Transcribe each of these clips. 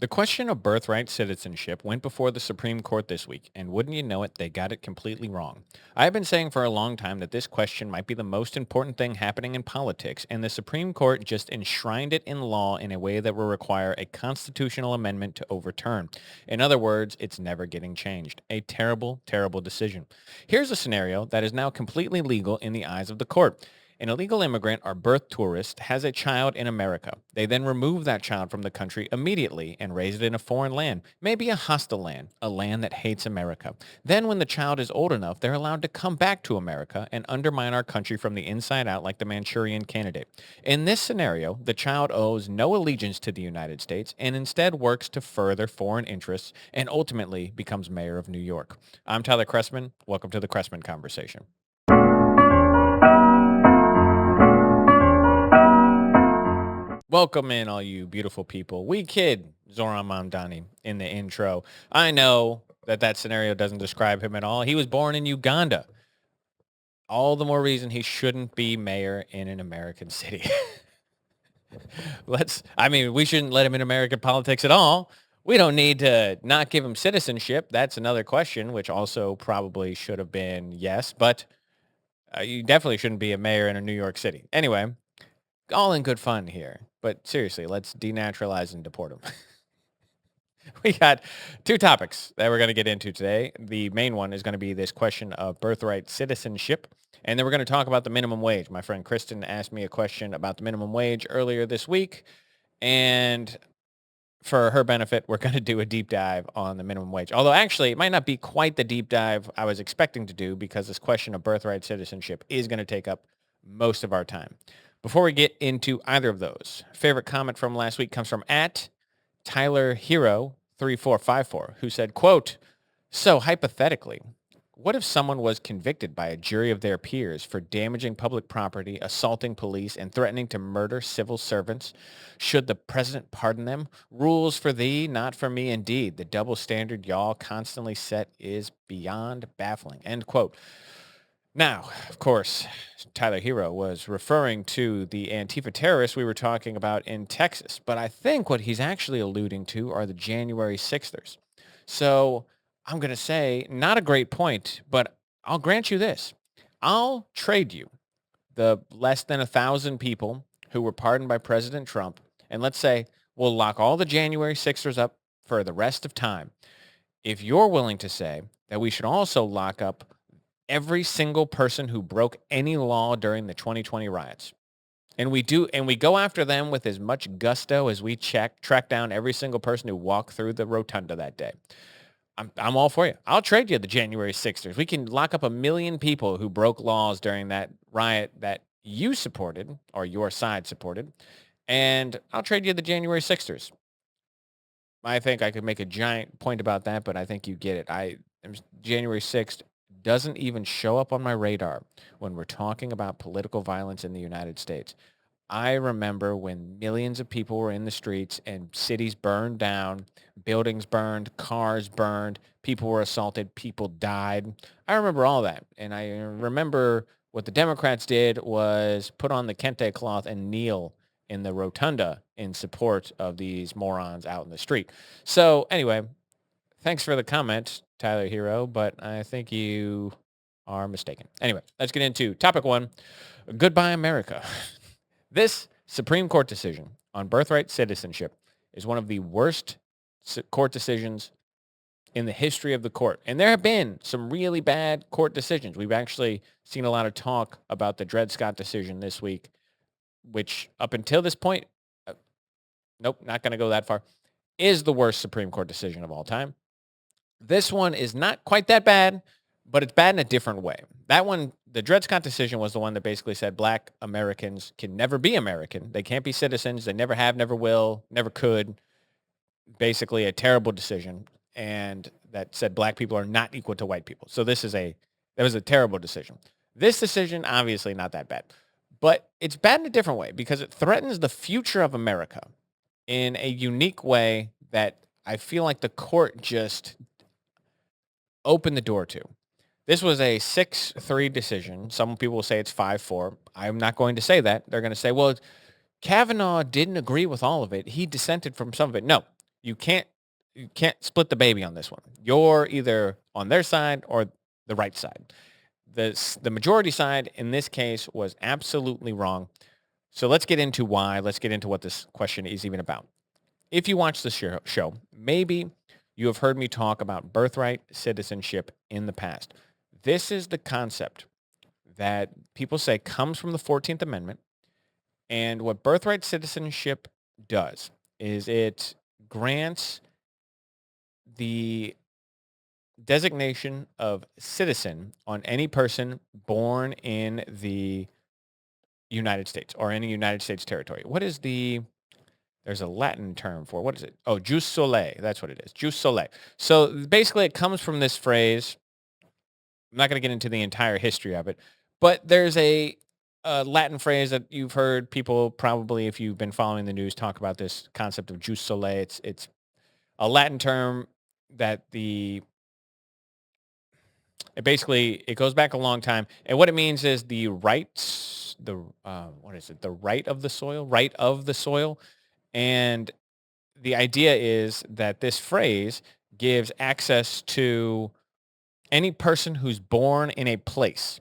The question of birthright citizenship went before the Supreme Court this week, and wouldn't you know it, they got it completely wrong. I've been saying for a long time that this question might be the most important thing happening in politics, and the Supreme Court just enshrined it in law in a way that will require a constitutional amendment to overturn. In other words, it's never getting changed. A terrible, terrible decision. Here's a scenario that is now completely legal in the eyes of the court. An illegal immigrant or birth tourist has a child in America. They then remove that child from the country immediately and raise it in a foreign land, maybe a hostile land, a land that hates America. Then when the child is old enough, they're allowed to come back to America and undermine our country from the inside out like the Manchurian Candidate. In this scenario, the child owes no allegiance to the United States and instead works to further foreign interests and ultimately becomes mayor of New York. I'm Tyler Chrestman. Welcome to the Chrestman Conversation. Welcome in, all you beautiful people. We kid Zoran Mamdani in the intro. I know that scenario doesn't describe him at all. He was born in Uganda. All the more reason he shouldn't be mayor in an American city. We shouldn't let him in American politics at all. We don't need to not give him citizenship. That's another question, which also probably should have been yes, but you definitely shouldn't be a mayor in a New York City. Anyway, all in good fun here. But seriously, let's denaturalize and deport him. We got two topics that we're going to get into today. The main one is going to be this question of birthright citizenship. And then we're going to talk about the minimum wage. My friend Kristen asked me a question about the minimum wage earlier this week. And for her benefit, we're going to do a deep dive on the minimum wage. Although actually, it might not be quite the deep dive I was expecting to do because this question of birthright citizenship is going to take up most of our time. Before we get into either of those, favorite comment from last week comes from @TylerHero3454, who said, quote, "So hypothetically, what if someone was convicted by a jury of their peers for damaging public property, assaulting police, and threatening to murder civil servants? Should the president pardon them? Rules for thee, not for me indeed. The double standard y'all constantly set is beyond baffling." End quote. Now, of course, Tyler Hero was referring to the Antifa terrorists we were talking about in Texas, but I think what he's actually alluding to are the January 6thers. So I'm going to say not a great point, but I'll grant you this. I'll trade you the less than 1,000 people who were pardoned by President Trump, and let's say we'll lock all the January 6thers up for the rest of time. If you're willing to say that we should also lock up every single person who broke any law during the 2020 riots. And we go after them with as much gusto as we track down every single person who walked through the rotunda that day. I'm all for you. I'll trade you the January 6thers. We can lock up 1 million people who broke laws during that riot that you supported or your side supported. And I'll trade you the January 6thers. I think I could make a giant point about that, but I think you get it. January 6th doesn't even show up on my radar when we're talking about political violence in the United States. I remember when millions of people were in the streets and cities burned down, buildings burned, cars burned, people were assaulted, people died. I remember all that. And I remember what the Democrats did was put on the kente cloth and kneel in the rotunda in support of these morons out in the street. So anyway, thanks for the comment, Tyler Hero, but I think you are mistaken. Anyway, let's get into topic one. Goodbye, America. This Supreme Court decision on birthright citizenship is one of the worst court decisions in the history of the court. And there have been some really bad court decisions. We've actually seen a lot of talk about the Dred Scott decision this week, which up until this point, nope, not going to go that far, is the worst Supreme Court decision of all time. This one is not quite that bad, but it's bad in a different way. That one, the Dred Scott decision, was the one that basically said Black Americans can never be American. They can't be citizens. They never have, never will, never could. Basically a terrible decision. And that said Black people are not equal to white people. So that was a terrible decision. This decision, obviously not that bad. But it's bad in a different way because it threatens the future of America in a unique way that I feel like the court just opened the door to. This was a 6-3 decision. Some people will say it's 5-4. I'm not going to say that. They're going to say, well, Kavanaugh didn't agree with all of it. He dissented from some of it. No, You can't split the baby on this one. You're either on their side or the right side. The majority side in this case was absolutely wrong. So let's get into why. Let's get into what this question is even about. If you watch the show, maybe you have heard me talk about birthright citizenship in the past. This is the concept that people say comes from the 14th Amendment. And what birthright citizenship does is it grants the designation of citizen on any person born in the United States or any United States territory. There's a Latin term for, what is it? Oh, jus soli. That's what it is. Jus soli. So basically it comes from this phrase. I'm not going to get into the entire history of it, but there's a Latin phrase that you've heard people probably, if you've been following the news, talk about this concept of jus soli. It's a Latin term that it goes back a long time, and what it means is the rights, what is it? The right of the soil, and the idea is that this phrase gives access to any person who's born in a place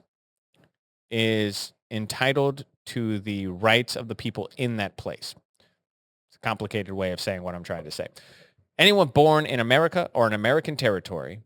is entitled to the rights of the people in that place. It's a complicated way of saying what I'm trying to say. Anyone born in America or an American territory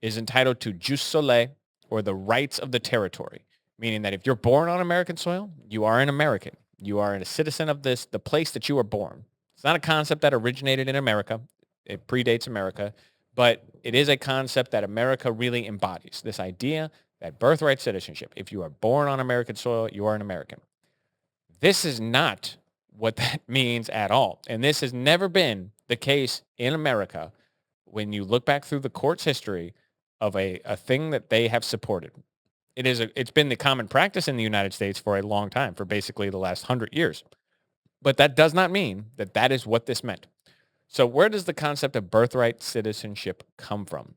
is entitled to jus soli, or the rights of the territory, meaning that if you're born on American soil, you are an American. You are a citizen of the place that you were born. It's not a concept that originated in America. It predates America, but it is a concept that America really embodies, this idea that birthright citizenship, if you are born on American soil, you are an American. This is not what that means at all. And this has never been the case in America when you look back through the court's history of a thing that they have supported. It's been the common practice in the United States for a long time, for basically the last 100 years. But that does not mean that that is what this meant. So where does the concept of birthright citizenship come from?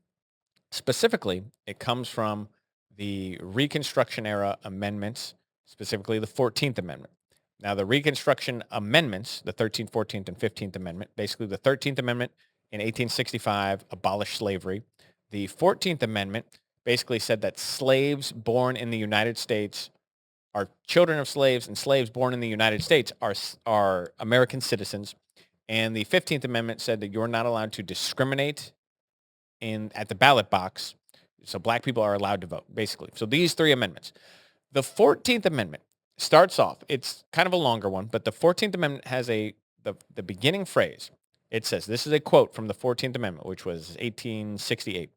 Specifically, it comes from the Reconstruction era amendments, specifically the 14th Amendment. Now, the Reconstruction amendments, the 13th, 14th, and 15th Amendment, basically the 13th Amendment in 1865 abolished slavery. The 14th Amendment basically said that slaves born in the United States are children of slaves, and slaves born in the United States are American citizens. And the 15th Amendment said that you're not allowed to discriminate at the ballot box. So black people are allowed to vote, basically. So these three amendments. The 14th Amendment starts off, it's kind of a longer one, but the 14th Amendment has the beginning phrase. It says, this is a quote from the 14th Amendment, which was 1868.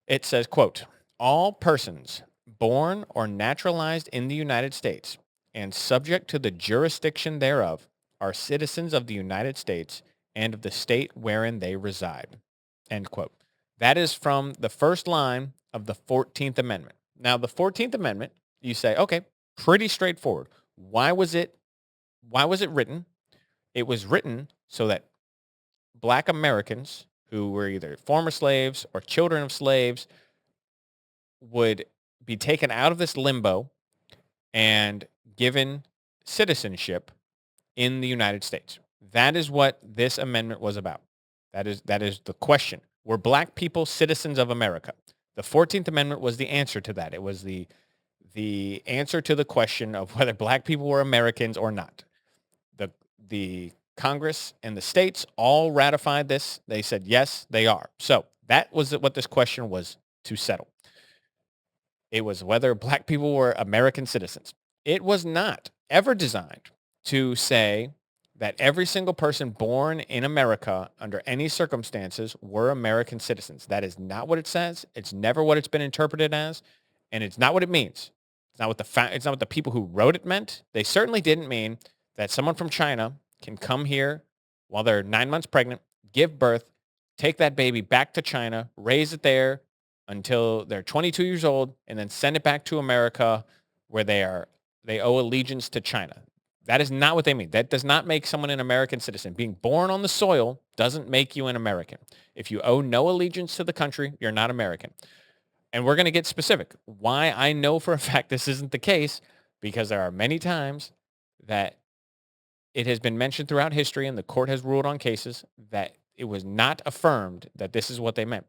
It says, quote, all persons born or naturalized in the United States and subject to the jurisdiction thereof are citizens of the United States and of the state wherein they reside, end quote. That is from the first line of the 14th Amendment. Now, the 14th Amendment, you say, okay, pretty straightforward. Why was it written? It was written so that black Americans who were either former slaves or children of slaves would be taken out of this limbo and given citizenship in the United States. That is what this amendment was about. That is the question. Were black people citizens of America? The 14th Amendment was the answer to that. It was the answer to the question of whether black people were Americans or not. The Congress and the states all ratified this. They said, yes, they are. So that was what this question was to settle. It was whether black people were American citizens. It was not ever designed to say that every single person born in America under any circumstances were American citizens. That is not what it says. It's never what it's been interpreted as, and it's not what it means. It's not what the people who wrote it meant. They certainly didn't mean that someone from China can come here while they're 9 months pregnant, give birth, take that baby back to China, raise it there until they're 22 years old, and then send it back to America where they owe allegiance to China. That is not what they mean. That does not make someone an American citizen. Being born on the soil doesn't make you an American. If you owe no allegiance to the country, you're not American. And we're going to get specific. Why I know for a fact this isn't the case, because there are many times that it has been mentioned throughout history and the court has ruled on cases that It was not affirmed that this is what they meant.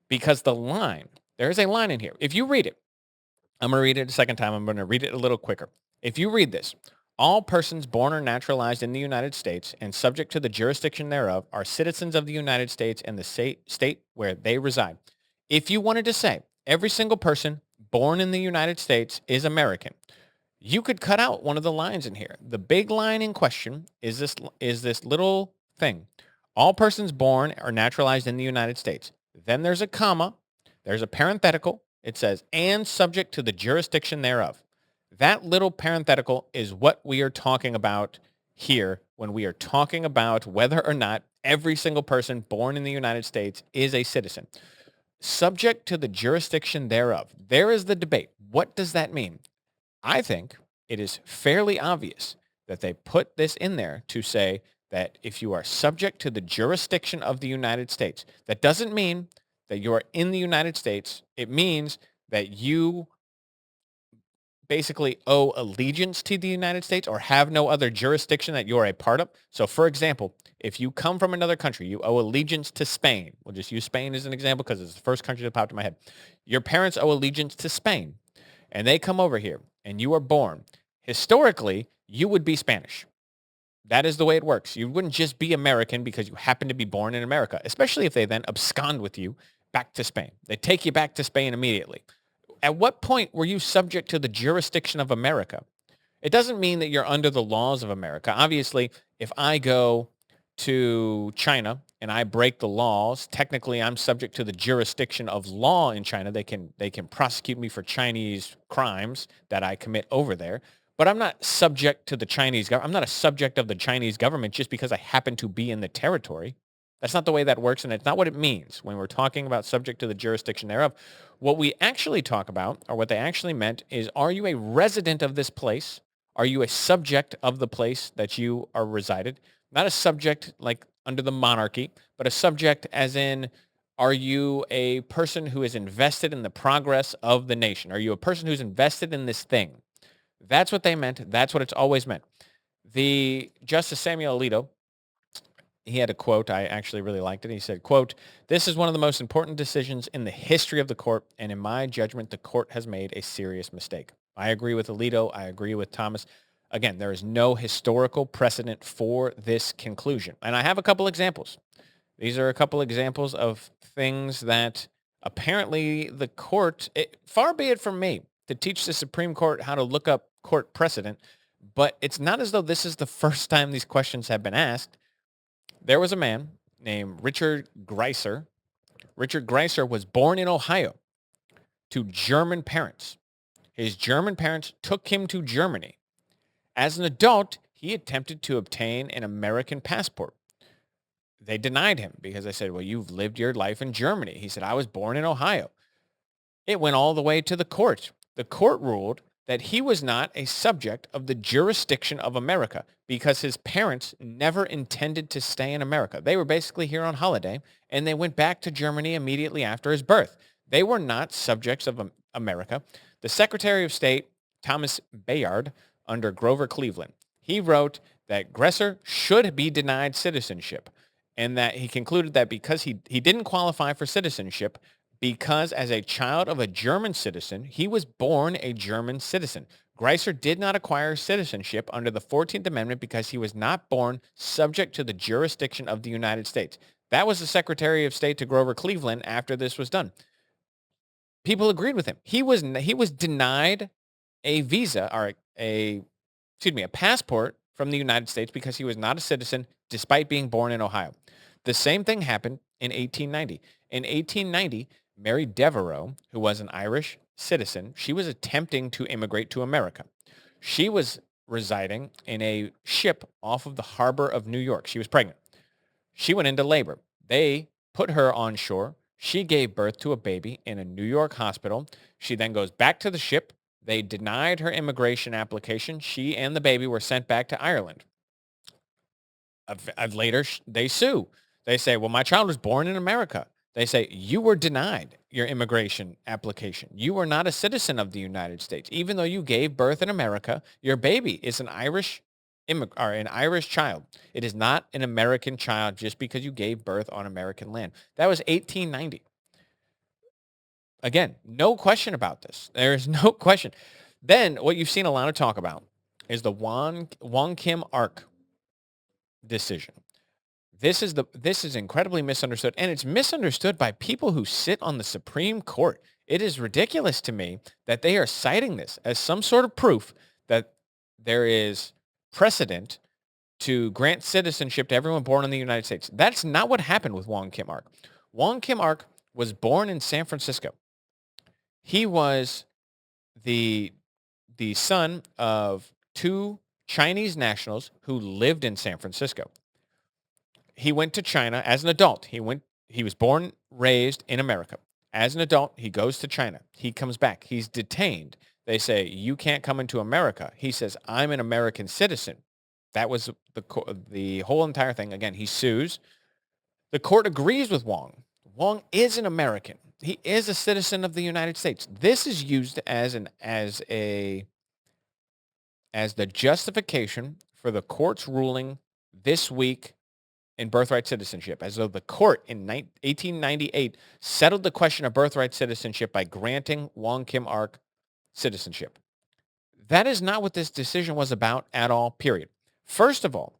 Because there is a line in here. If you read it, I'm going to read it a second time. I'm going to read it a little quicker. If you read this, all persons born or naturalized in the United States and subject to the jurisdiction thereof are citizens of the United States and the state where they reside. If you wanted to say every single person born in the United States is American, you could cut out one of the lines in here. The big line in question is this little thing. All persons born or naturalized in the United States. Then there's a comma, there's a parenthetical. It says, and subject to the jurisdiction thereof. That little parenthetical is what we are talking about here when we are talking about whether or not every single person born in the United States is a citizen. Subject to the jurisdiction thereof. There is the debate. What does that mean? I think it is fairly obvious that they put this in there to say that if you are subject to the jurisdiction of the United States, that doesn't mean that you are in the United States. It means that you basically owe allegiance to the United States or have no other jurisdiction that you're a part of. So for example, if you come from another country, you owe allegiance to Spain. We'll just use Spain as an example because it's the first country that popped in my head. Your parents owe allegiance to Spain and they come over here and you are born. Historically, you would be Spanish. That is the way it works. You wouldn't just be American because you happen to be born in America, especially if they then abscond with you back to Spain. They take you back to Spain immediately. At what point were you subject to the jurisdiction of America? It doesn't mean that you're under the laws of America. Obviously, if I go to China and I break the laws, technically I'm subject to the jurisdiction of law in China. They can prosecute me for Chinese crimes that I commit over there. But I'm not subject to the Chinese government. I'm not a subject of the Chinese government just because I happen to be in the territory. That's not the way that works, and it's not what it means when we're talking about subject to the jurisdiction thereof. What we actually talk about, or what they actually meant, is are you a resident of this place? Are you a subject of the place that you are resided? Not a subject like under the monarchy, but a subject as in, are you a person who is invested in the progress of the nation? Are you a person who's invested in this thing? That's what they meant. That's what it's always meant. The Justice Samuel Alito, he had a quote. I actually really liked it. He said, quote, "This is one of the most important decisions in the history of the court, and in my judgment, the court has made a serious mistake." I agree with Alito. I agree with Thomas. Again, there is no historical precedent for this conclusion. And I have a couple examples. These are a couple examples of things that apparently the court, far be it from me to teach the Supreme Court how to look up court precedent, but it's not as though this is the first time these questions have been asked. There was a man named Richard Greiser. Richard Greiser was born in Ohio to German parents. His German parents took him to Germany. As an adult, he attempted to obtain an American passport. They denied him because they said, well, you've lived your life in Germany. He said, I was born in Ohio. It went all the way to the court. The court ruled that he was not a subject of the jurisdiction of America because his parents never intended to stay in America. They were basically here on holiday, and they went back to Germany immediately after his birth. They were not subjects of America. The Secretary of State, Thomas Bayard, under Grover Cleveland, he wrote that Gresser should be denied citizenship, and that he concluded that because he didn't qualify for citizenship, because as a child of a German citizen, he was born a German citizen. Greiser did not acquire citizenship under the 14th Amendment because he was not born subject to the jurisdiction of the United States. That was the Secretary of State to Grover Cleveland after this was done. People agreed with him. He was denied a visa or a passport from the United States because he was not a citizen despite being born in Ohio. The same thing happened in 1890. In 1890, Mary Devereux, who was an Irish citizen, she was attempting to immigrate to America. She was residing in a ship off of the harbor of New York. She was pregnant. She went into labor. They put her on shore. She gave birth to a baby in a New York hospital. She then goes back to the ship. They denied her immigration application. She and the baby were sent back to Ireland. Later, they sue. They say, well, my child was born in America. They say, you were denied your immigration application. You are not a citizen of the United States. Even though you gave birth in America, your baby is an Irish or an Irish child. It is not an American child just because you gave birth on American land. That was 1890. Again, no question about this. There is no question. Then what you've seen a lot of talk about is the Wong Kim Ark decision. This is incredibly misunderstood, and it's misunderstood by people who sit on the Supreme Court. It is ridiculous to me that they are citing this as some sort of proof that there is precedent to grant citizenship to everyone born in the United States. That's not what happened with Wong Kim Ark. Wong Kim Ark was born in San Francisco. He was the the son of two Chinese nationals who lived in San Francisco. He went to China as an adult. He was born, raised in America. As an adult, he goes to China. He comes back. He's detained. They say, "You can't come into America." He says, "I'm an American citizen." That was the whole entire thing. Again, he sues. The court agrees with Wong. Wong is an American. He is a citizen of the United States. This is used as the justification for the court's ruling this week in birthright citizenship, as though the court in 1898 settled the question of birthright citizenship by granting Wong Kim Ark citizenship. That is not what this decision was about at all, period. First of all,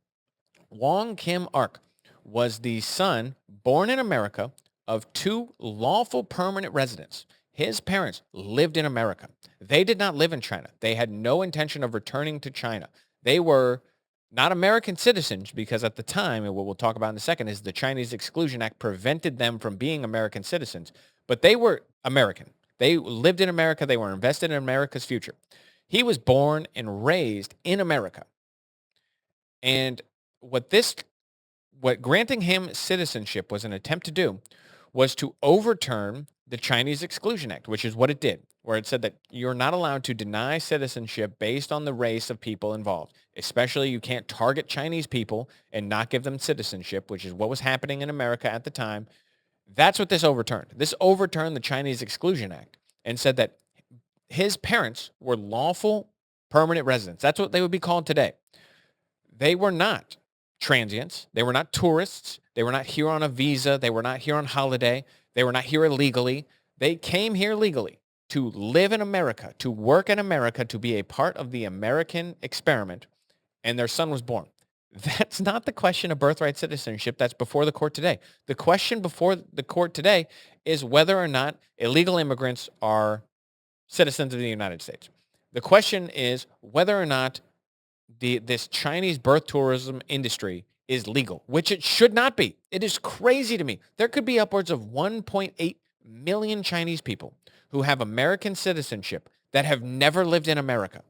Wong Kim Ark was the son, born in America, of two lawful permanent residents. His parents lived in America. They did not live in China. They had no intention of returning to China. They were not American citizens because at the time, and what we'll talk about in a second, is the Chinese Exclusion Act prevented them from being American citizens. But they were American. They lived in America. They were invested in America's future. He was born and raised in America. And what granting him citizenship was an attempt to do was to overturn the Chinese Exclusion Act, which is what it did, where it said that you're not allowed to deny citizenship based on the race of people involved. Especially you can't target Chinese people and not give them citizenship, which is what was happening in America at the time. That's what this overturned. This overturned the Chinese Exclusion Act and said that his parents were lawful permanent residents. That's what they would be called today. They were not transients. They were not tourists. They were not here on a visa. They were not here on holiday. They were not here illegally. They came here legally to live in America, to work in America, to be a part of the American experiment, and their son was born. That's not the question of birthright citizenship that's before the court today. The question before the court today is whether or not illegal immigrants are citizens of the United States. The question is whether or not this Chinese birth tourism industry is legal, which it should not be. It is crazy to me. There could be upwards of 1.8 million Chinese people who have American citizenship that have never lived in America,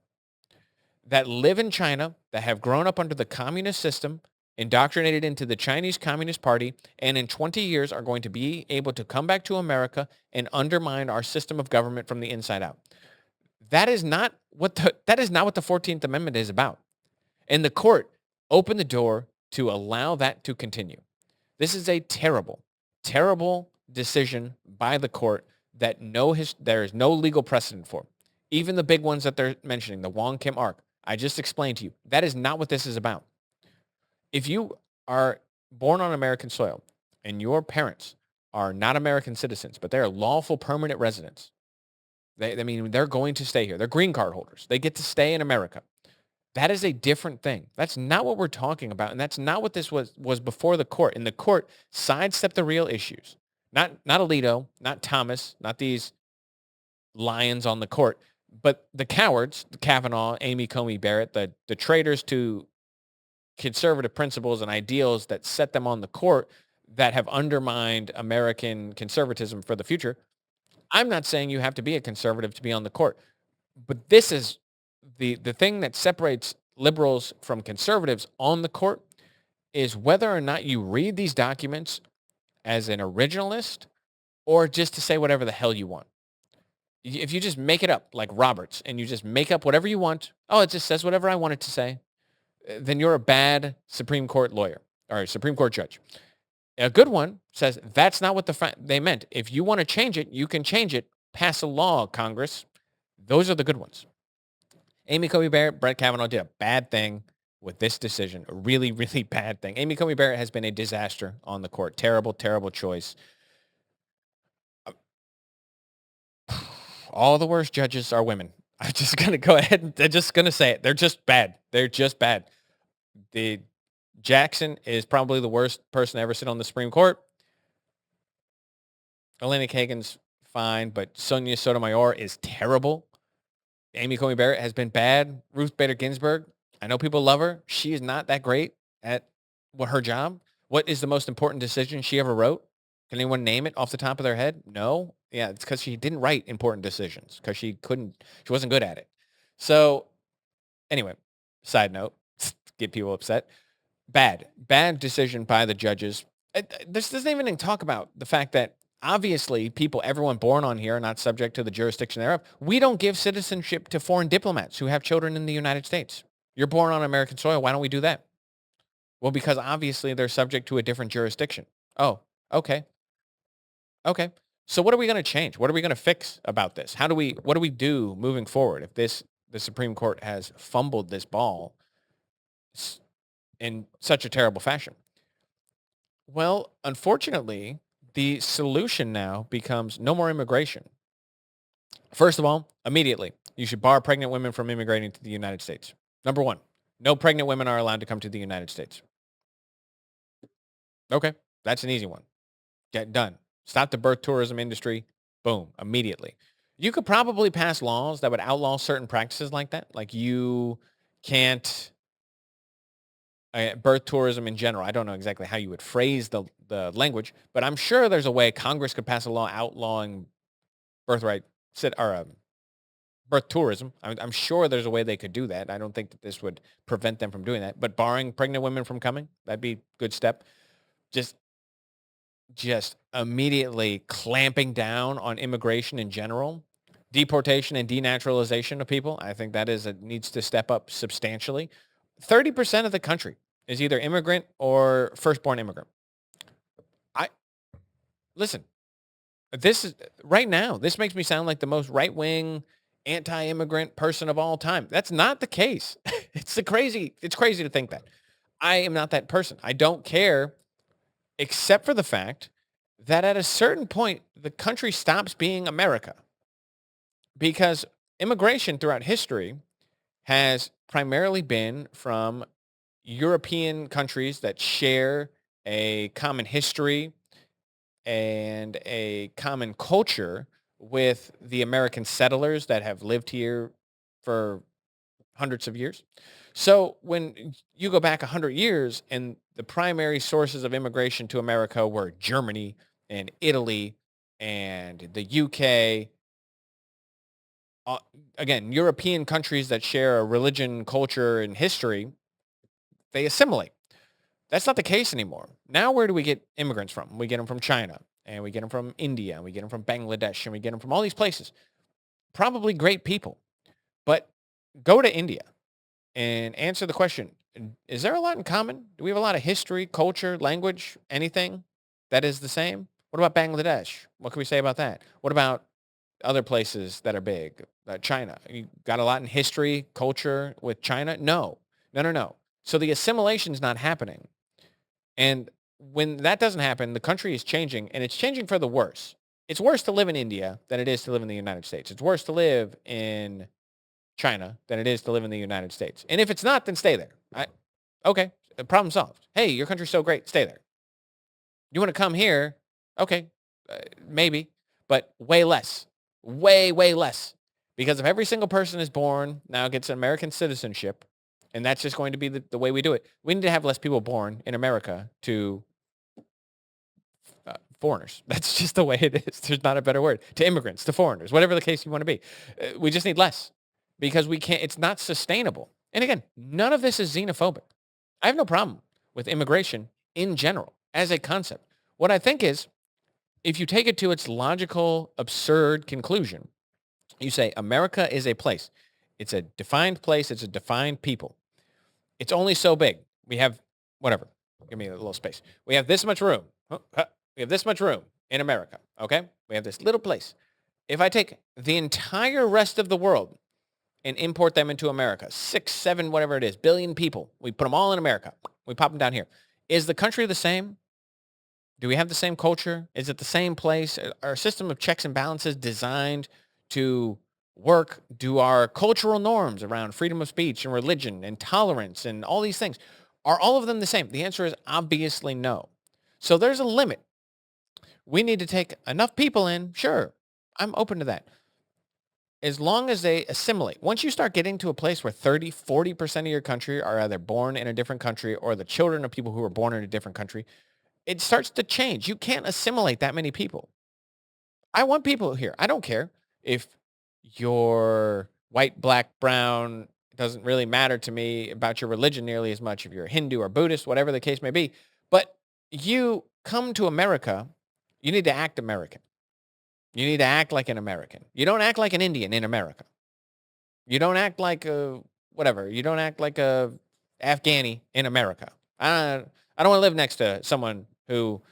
that live in China, that have grown up under the communist system, indoctrinated into the Chinese Communist Party, and in 20 years are going to be able to come back to America and undermine our system of government from the inside out. That is not what the 14th Amendment is about. And the court opened the door to allow that to continue. This is a terrible, terrible decision by the court that there is no legal precedent for. Even the big ones that they're mentioning, the Wong Kim Ark, I just explained to you, that is not what this is about. If you are born on American soil and your parents are not American citizens, but they're lawful permanent residents, they're going to stay here. They're green card holders. They get to stay in America. That is a different thing. That's not what we're talking about, and that's not what this was before the court. And the court sidestepped the real issues. Not Alito, not Thomas, not these lions on the court, but the cowards, the Kavanaugh, Amy Coney Barrett, the traitors to conservative principles and ideals that set them on the court that have undermined American conservatism for the future. I'm not saying you have to be a conservative to be on the court, but this is the thing that separates liberals from conservatives on the court is whether or not you read these documents as an originalist or just to say whatever the hell you want. If you just make it up like Roberts and you just make up whatever you want, oh, it just says whatever I want it to say, then you're a bad Supreme Court lawyer or Supreme Court judge. A good one says that's not what they meant. If you want to change it, you can change it. Pass a law, Congress. Those are the good ones. Amy Coney Barrett, Brett Kavanaugh did a bad thing. with this decision. A really, really bad thing. Amy Coney Barrett has been a disaster on the court. Terrible, terrible choice. All the worst judges are women. I'm just gonna go ahead and I'm just gonna say it. They're just bad. They're just bad. The Jackson is probably the worst person to ever sit on the Supreme Court. Elena Kagan's fine, but Sonia Sotomayor is terrible. Amy Coney Barrett has been bad. Ruth Bader Ginsburg, I know people love her. She is not that great at her job. What is the most important decision she ever wrote? Can anyone name it off the top of their head? No. Yeah, it's because she didn't write important decisions because she wasn't good at it. So anyway, side note, get people upset. Bad decision by the judges. This doesn't even talk about the fact that obviously everyone born on here are not subject to the jurisdiction thereof. We don't give citizenship to foreign diplomats who have children in the United States. You're born on American soil. Why don't we do that? Well, because obviously they're subject to a different jurisdiction. Oh, okay. Okay. So what are we going to change? What are we going to fix about this? What do we do moving forward if the Supreme Court has fumbled this ball in such a terrible fashion? Well, unfortunately, the solution now becomes no more immigration. First of all, immediately, you should bar pregnant women from immigrating to the United States. Number one, no pregnant women are allowed to come to the United States. Okay, that's an easy one. Get done. Stop the birth tourism industry. Boom, immediately. You could probably pass laws that would outlaw certain practices like that. Like you can't birth tourism in general. I don't know exactly how you would phrase the language, but I'm sure there's a way Congress could pass a law outlawing birthright or birth tourism. I'm sure there's a way they could do that. I don't think that this would prevent them from doing that. But barring pregnant women from coming, that'd be a good step. Just immediately clamping down on immigration in general, deportation and denaturalization of people. I think that needs to step up substantially. 30% of the country is either immigrant or firstborn immigrant. Listen, this is right now, this makes me sound like the most right-wing anti-immigrant person of all time. That's not the case. It's crazy to think that. I am not that person. I don't care except for the fact that at a certain point, the country stops being America because immigration throughout history has primarily been from European countries that share a common history and a common culture with the American settlers that have lived here for hundreds of years. So when you go back 100 years and the primary sources of immigration to America were Germany and Italy and the UK, again, European countries that share a religion, culture, and history, they assimilate. That's not the case anymore. Now, where do we get immigrants from? We get them from China, and we get them from India, and we get them from Bangladesh, and we get them from all these places. Probably great people. But go to India and answer the question, is there a lot in common? Do we have a lot of history, culture, language, anything that is the same? What about Bangladesh? What can we say about that? What about other places that are big? China. You got a lot in history, culture with China? No. No. So the assimilation is not happening. And when that doesn't happen, the country is changing, and it's changing for the worse. It's worse to live in India than it is to live in the United States. It's worse to live in China than it is to live in the United States. And if it's not, then stay there. Okay, problem solved. Hey, your country's so great, stay there. You want to come here? Okay, maybe, but way less. Way less. Because if every single person is born now gets American citizenship, and that's just going to be the way we do it. We need to have less people born in America to foreigners. That's just the way it is. There's not a better word. To immigrants, to foreigners, whatever the case you want to be. We just need less because we can't, it's not sustainable. And again, none of this is xenophobic. I have no problem with immigration in general as a concept. What I think is, if you take it to its logical, absurd conclusion, you say America is a place. It's a defined place. It's a defined people. It's only so big. We have, whatever. Give me a little space. We have this much room. We have this much room in America. Okay? We have this little place. If I take the entire rest of the world and import them into America. 6, 7, whatever it is, billion people. We put them all in America. We pop them down here. Is the country the same? Do we have the same culture? Is it the same place? Are our system of checks and balances designed to work? Do our cultural norms around freedom of speech and religion and tolerance and all these things, are all of them the same? The answer is obviously no. So there's a limit. We need to take enough people in. Sure, I'm open to that. As long as they assimilate. Once you start getting to a place where 30, 40% of your country are either born in a different country or the children of people who were born in a different country, it starts to change. You can't assimilate that many people. I want people here. I don't care if you're white, black, brown. It doesn't really matter to me about your religion nearly as much if you're Hindu or Buddhist, whatever the case may be. But you come to America, you need to act American. You need to act like an American. You don't act like an Indian in America. You don't act like a whatever. You don't act like a Afghani in America. I don't want to live next to someone who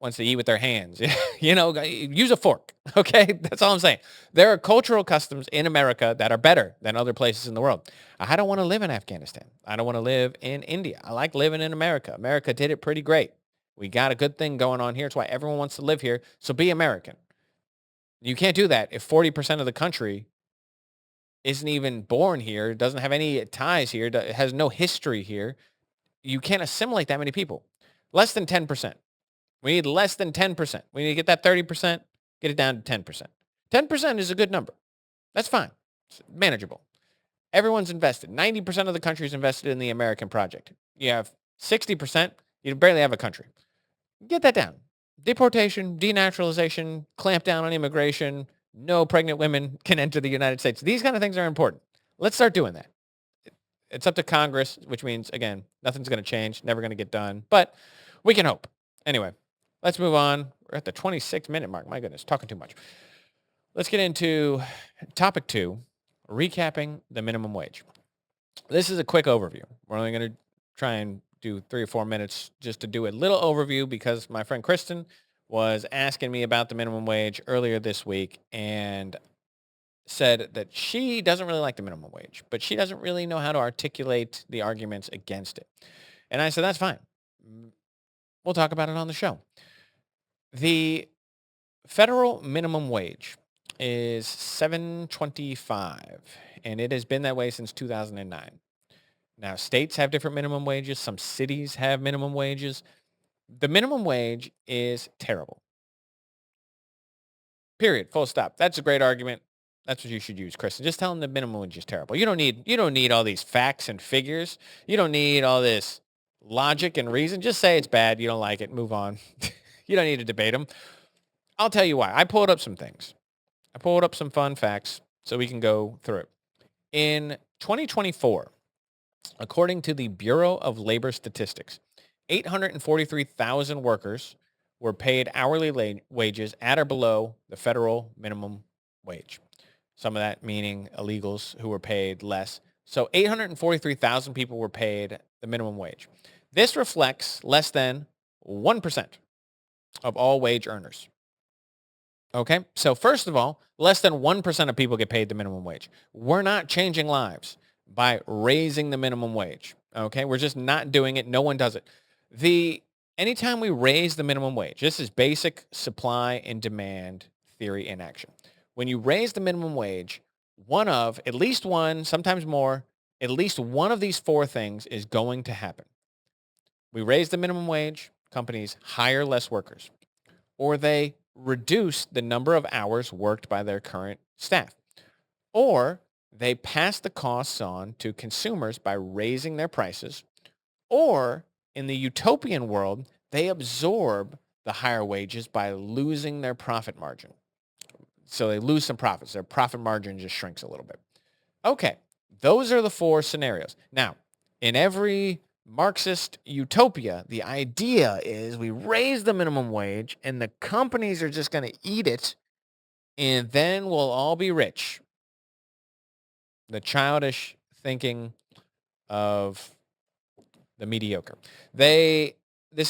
wants to eat with their hands. Use a fork. Okay, that's all I'm saying. There are cultural customs in America that are better than other places in the world. I don't want to live in Afghanistan. I don't want to live in India. I like living in America. America did it pretty great. We got a good thing going on here. It's why everyone wants to live here. So be American. You can't do that if 40% of the country isn't even born here, doesn't have any ties here, has no history here. You can't assimilate that many people. Less than 10%. We need less than 10%. We need to get that 30%, get it down to 10%. 10% is a good number. That's fine. It's manageable. Everyone's invested. 90% of the country is invested in the American project. You have 60%, you barely have a country. Get that down. Deportation, denaturalization, clamp down on immigration, no pregnant women can enter the United States. These kind of things are important. Let's start doing that. It's up to Congress, which means, again, nothing's going to change, never going to get done, but we can hope. Anyway, let's move on. We're at the 26-minute mark. My goodness, talking too much. Let's get into topic 2, recapping the minimum wage. This is a quick overview. We're only going to try and do 3 or 4 minutes just to do a little overview because my friend Kristen was asking me about the minimum wage earlier this week and said that she doesn't really like the minimum wage, but she doesn't really know how to articulate the arguments against it. And I said, that's fine. We'll talk about it on the show. The federal minimum wage is $7.25, and it has been that way since 2009. Now, states have different minimum wages. Some cities have minimum wages. The minimum wage is terrible. Period. Full stop. That's a great argument. That's what you should use, Kristen. Just tell them the minimum wage is terrible. You don't need all these facts and figures. You don't need all this logic and reason. Just say it's bad. You don't like it. Move on. You don't need to debate them. I'll tell you why. I pulled up some things. I pulled up some fun facts so we can go through it. In 2024, according to the Bureau of Labor Statistics, 843,000 workers were paid hourly wages at or below the federal minimum wage. Some of that meaning illegals who were paid less. So 843,000 people were paid the minimum wage. This reflects less than 1% of all wage earners. Okay, so first of all, less than 1% of people get paid the minimum wage. We're not changing lives by raising the minimum wage. Okay, we're just not doing it. No one does it. Anytime we raise the minimum wage, this is basic supply and demand theory in action. When you raise the minimum wage, at least one, sometimes more, at least one of these 4 things is going to happen. We raise the minimum wage, companies hire less workers, or they reduce the number of hours worked by their current staff, or they pass the costs on to consumers by raising their prices, or in the utopian world, they absorb the higher wages by losing their profit margin. So they lose some profits. Their profit margin just shrinks a little bit. Okay, those are the 4 scenarios. Now, in every Marxist utopia, the idea is we raise the minimum wage and the companies are just going to eat it and then we'll all be rich. The childish thinking of the mediocre. This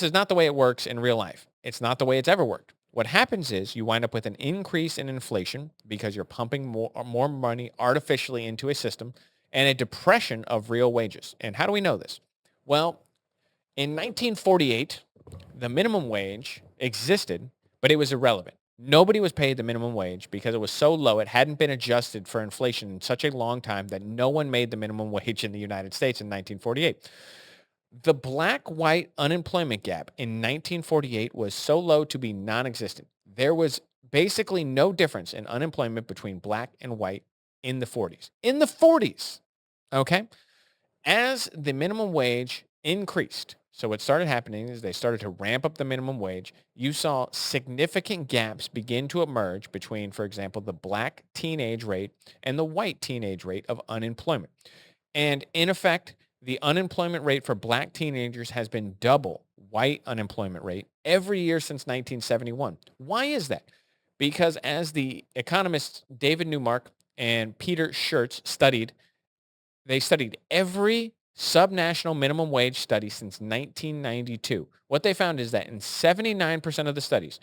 is not the way it works in real life. It's not the way it's ever worked. What happens is you wind up with an increase in inflation because you're pumping more money artificially into a system and a depression of real wages. And how do we know this? Well, in 1948, the minimum wage existed, but it was irrelevant. Nobody was paid the minimum wage because it was so low. It hadn't been adjusted for inflation in such a long time that no one made the minimum wage in the United States in 1948. The black-white unemployment gap in 1948 was so low to be non-existent. There was basically no difference in unemployment between black and white in the 40s. In the 40s, okay? As the minimum wage increased, so what started happening is they started to ramp up the minimum wage. You saw significant gaps begin to emerge between, for example, the black teenage rate and the white teenage rate of unemployment. And in effect, the unemployment rate for black teenagers has been double white unemployment rate every year since 1971. Why is that? Because as the economists David Newmark and Peter Schertz they studied every subnational minimum wage study since 1992. What they found is that in 79% of the studies,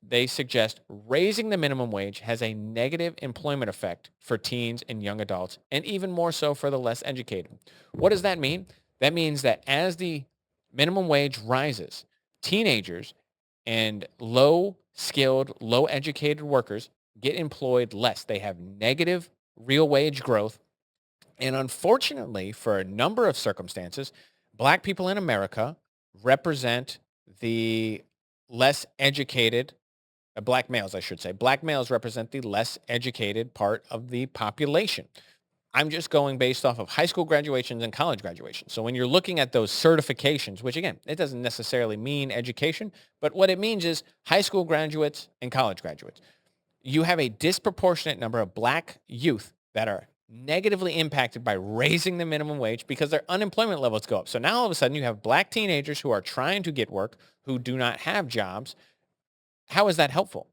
they suggest raising the minimum wage has a negative employment effect for teens and young adults, and even more so for the less educated. What does that mean? That means that as the minimum wage rises, teenagers and low skilled, low educated workers get employed less. They have negative real wage growth, and unfortunately, for a number of circumstances, black people in America represent the less educated, black males, I should say. Black males represent the less educated part of the population. I'm just going based off of high school graduations and college graduations. So when you're looking at those certifications, which again, it doesn't necessarily mean education, but what it means is high school graduates and college graduates, you have a disproportionate number of black youth that are negatively impacted by raising the minimum wage because their unemployment levels go up. So now all of a sudden you have black teenagers who are trying to get work, who do not have jobs. How is that helpful?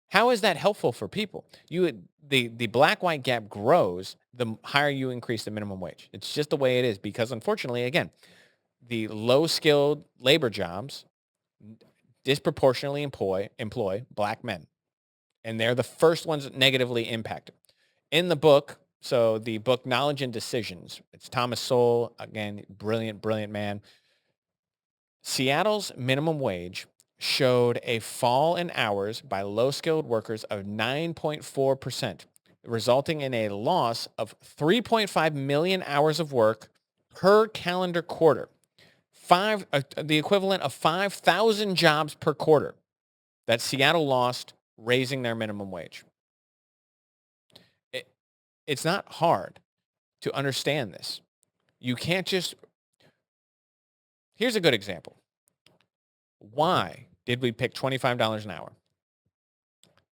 How is that helpful for people? The black white gap grows the higher you increase the minimum wage. It's just the way it is because unfortunately, again, the low skilled labor jobs disproportionately employ black men, and they're the first ones negatively impacted. In the book, so the book Knowledge and Decisions, it's Thomas Sowell, again, brilliant, brilliant man. Seattle's minimum wage showed a fall in hours by low-skilled workers of 9.4%, resulting in a loss of 3.5 million hours of work per calendar quarter. The equivalent of 5,000 jobs per quarter that Seattle lost raising their minimum wage. It's not hard to understand this. You can't just... Here's a good example. Why did we pick $25 an hour?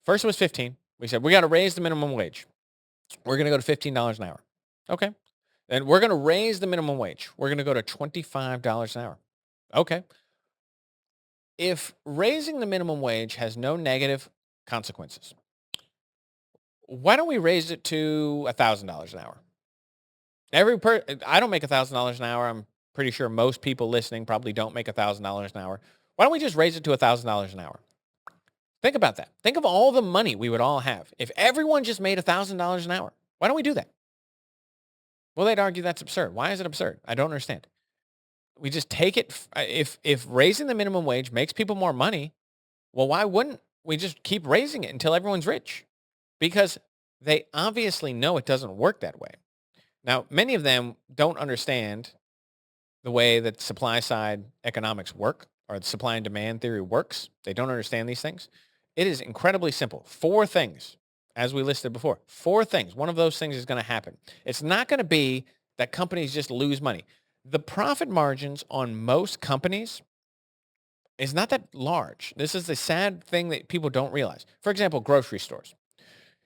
First it was 15. We said, we got to raise the minimum wage. We're going to go to $15 an hour. Okay. Then we're going to raise the minimum wage. We're going to go to $25 an hour. Okay. If raising the minimum wage has no negative consequences, why don't we raise it to $1,000 an hour? I don't make $1,000 an hour. I'm pretty sure most people listening probably don't make $1,000 an hour. Why don't we just raise it to $1,000 an hour? Think about that. Think of all the money we would all have if everyone just made $1,000 an hour. Why don't we do that? Well, they'd argue that's absurd. Why is it absurd? I don't understand. We just take it. If raising the minimum wage makes people more money, well, why wouldn't we just keep raising it until everyone's rich? Because they obviously know it doesn't work that way. Now, many of them don't understand the way that supply side economics work or the supply and demand theory works. They don't understand these things. It is incredibly simple. 4 things, as we listed before. 4 things. One of those things is going to happen. It's not going to be that companies just lose money. The profit margins on most companies is not that large. This is the sad thing that people don't realize. For example, grocery stores.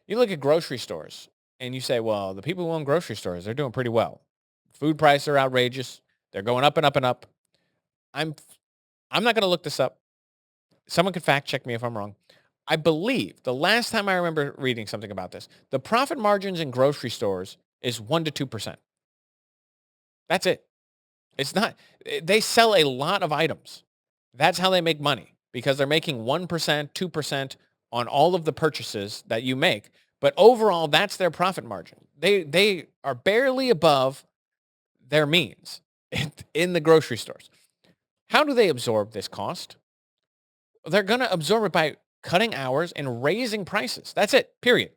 You look at grocery stores and you say, well, the people who own grocery stores, they're doing pretty well. Food prices are outrageous. They're going up and up and up. I'm not going to look this up. Someone could fact check me if I'm wrong. I believe the last time I remember reading something about this, the profit margins in grocery stores is 1 to 2%. That's it. It's not, they sell a lot of items. That's how they make money because they're making 1%, 2% on all of the purchases that you make. But overall, that's their profit margin. They are barely above their means in the grocery stores. How do they absorb this cost? They're going to absorb it by cutting hours and raising prices. That's it, period.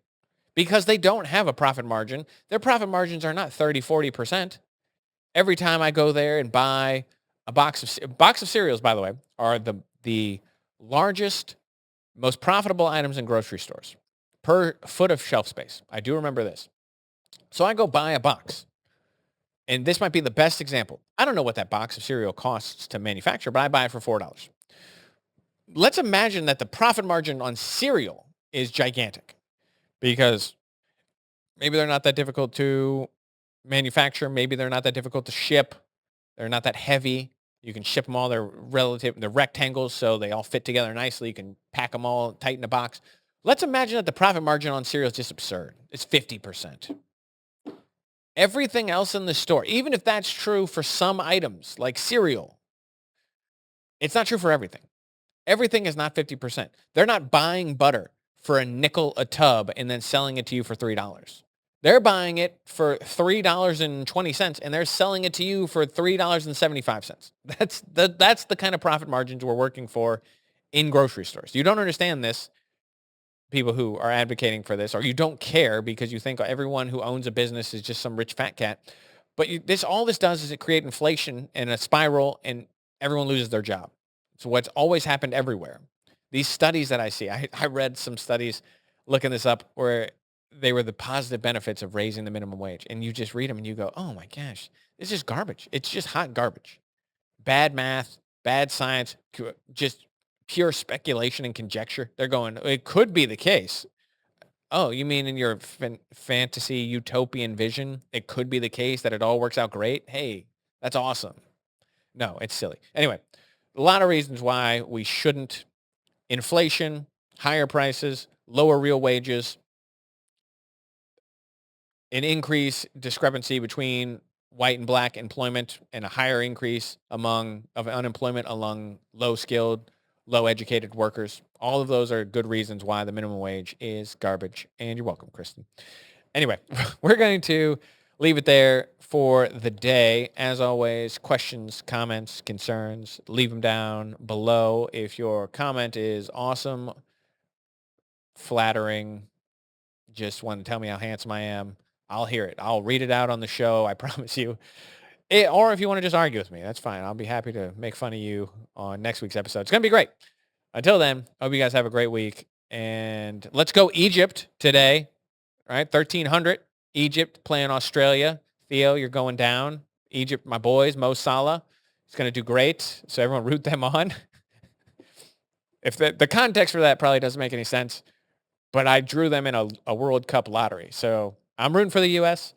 Because they don't have a profit margin. Their profit margins are not 30, 40%. Every time I go there and buy a box of cereals, by the way, are the largest, most profitable items in grocery stores per foot of shelf space. I do remember this. So I go buy a box. And this might be the best example. I don't know what that box of cereal costs to manufacture, but I buy it for $4. Let's imagine that the profit margin on cereal is gigantic because maybe they're not that difficult to manufacture. Maybe they're not that difficult to ship. They're not that heavy. You can ship them all. They're rectangles, so they all fit together nicely. You can pack them all tight in a box. Let's imagine that the profit margin on cereal is just absurd. It's 50%. Everything else in the store, even if that's true for some items like cereal, it's not true for everything. Everything is not 50%. They're not buying butter for a nickel a tub and then selling it to you for $3. They're buying it for $3.20 and they're selling it to you for $3.75. That's the kind of profit margins we're working for in grocery stores. You don't understand this, people who are advocating for this, or you don't care because you think everyone who owns a business is just some rich fat cat. But all this does is it create inflation and a spiral, and everyone loses their job. It's what's always happened everywhere. These studies that I see, I read some studies looking this up where they were the positive benefits of raising the minimum wage. And you just read them and you go, oh my gosh, this is garbage. It's just hot garbage. Bad math, bad science, just pure speculation and conjecture. They're going, it could be the case. Oh, you mean in your fantasy utopian vision, it could be the case that it all works out great? Hey, that's awesome. No, it's silly. Anyway, a lot of reasons why we shouldn't. Inflation, higher prices, lower real wages, an increase discrepancy between white and black employment, and a higher increase of unemployment among low-skilled, low-educated workers. All of those are good reasons why the minimum wage is garbage. And you're welcome, Kristen. Anyway, we're going to leave it there for the day. As always, questions, comments, concerns, leave them down below. If your comment is awesome, flattering, just want to tell me how handsome I am, I'll hear it. I'll read it out on the show. I promise you. Or if you want to just argue with me, that's fine. I'll be happy to make fun of you on next week's episode. It's going to be great. Until then, I hope you guys have a great week. And let's go Egypt today. All right, 1,300. Egypt playing Australia. Theo, you're going down. Egypt, my boys, Mo Salah. He's going to do great. So everyone root them on. If the context for that probably doesn't make any sense. But I drew them in a World Cup lottery. So I'm rooting for the U.S.,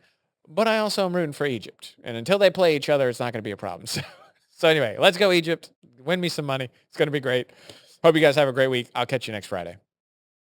but I also am rooting for Egypt. And until they play each other, it's not going to be a problem. So anyway, let's go Egypt. Win me some money. It's going to be great. Hope you guys have a great week. I'll catch you next Friday.